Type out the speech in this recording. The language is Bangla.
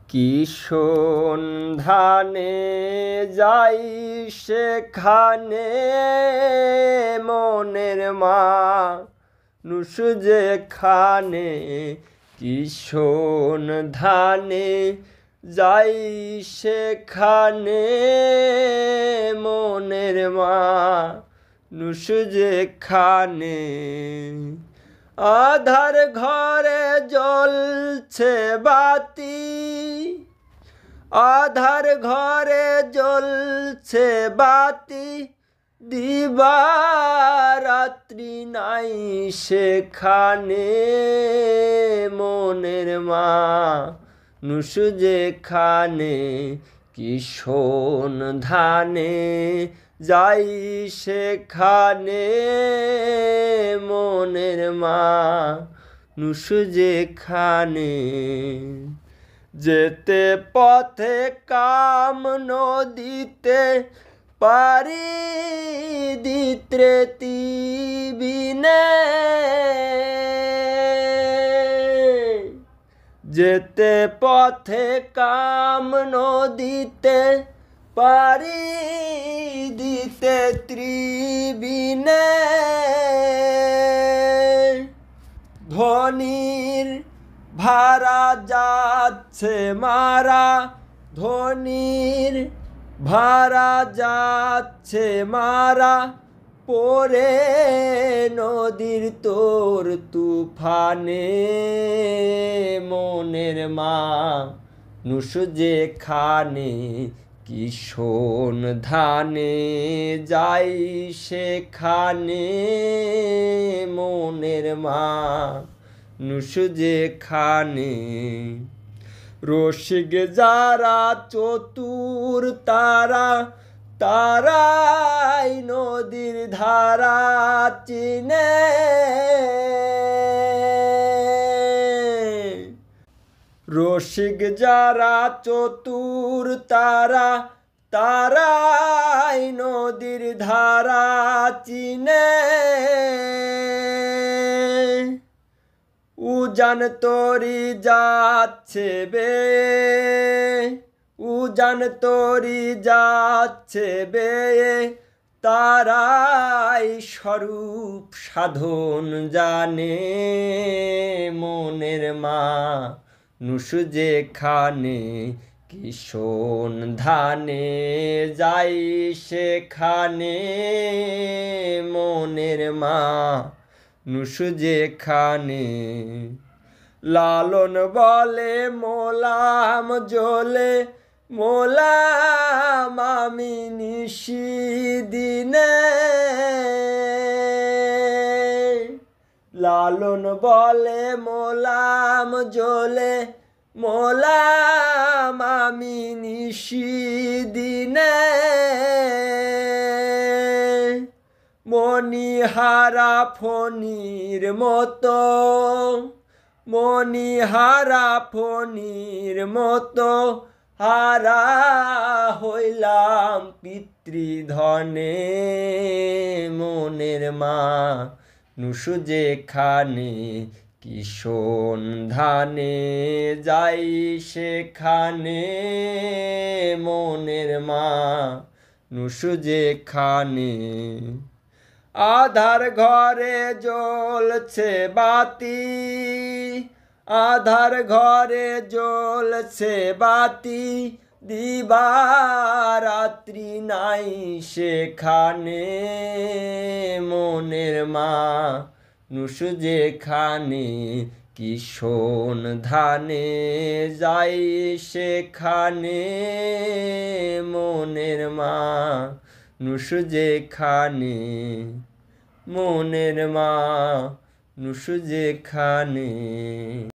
কিষণ ধানে যাই সেখানে মনের মানুষ যেখানে। কিষণ ধানে যাই সেখানে মনের মানুষ যেখানে। আধার ঘরে জ্বলছে বাতি, আধার ঘরে জ্বলছে বাতি, দিবারাত্রি নাই সেখানে মনের মানুষ যেখানে। কিষণ ধানে যাই সেখানে মনের মানুষ যেখানে। যেতে পথে কাম নদীতে পারি দিত্রে তিবিনে। যেতে পথে কাম নদীতে পারি দিতে ত্রিবিনে। ধনির ভাড়া যাচ্ছে মারা, ধনির ভাড়া যাচ্ছে মারা, পরে নদীর তোর তুফানে মনের মানুষ যেখানে। কিষণ ধানে যাই সেখানে মনের মানুষ যেখানে। রসিক যারা চতুর তারা, তারাই নদীর ধারা চিনে। রসিক যারা চতুর তারা, তারাই নদীর ধারা চিনে। উজান তরি যাচ্ছে বেয়ে, উজান তরি যাচ্ছে বেয়ে, তারাই স্বরূপ সাধন জানে মনের মানুষ যেখানে। কিষণ ধানে যাই সেখানে মনের মানুষ যেখানে। লালন বলে মোলাম জ্বলে, মোলাম আমি নিশিদিনে। লালন বলে মোলাম জ্বলে, মোলাম আমি নিশিদিনে। মণিহারা ফণির মতো, মণিহারা ফণির মতো, হারা হইলাম পিতৃধনে মনের মানুষ যেখানে। কিষণ ধানে যাই সেখানে মনের মানুষ যেখানে। আধার ঘরে জ্বলছে বাতি, আধার ঘরে জ্বলছে বাতি, দিবারাত্রি নাই সেখানে মনের মানুষ যেখানে। কিষণ ধানে যাই সেখানে মনের মানুষ যেখানে, মনের মানুষ যেখানে।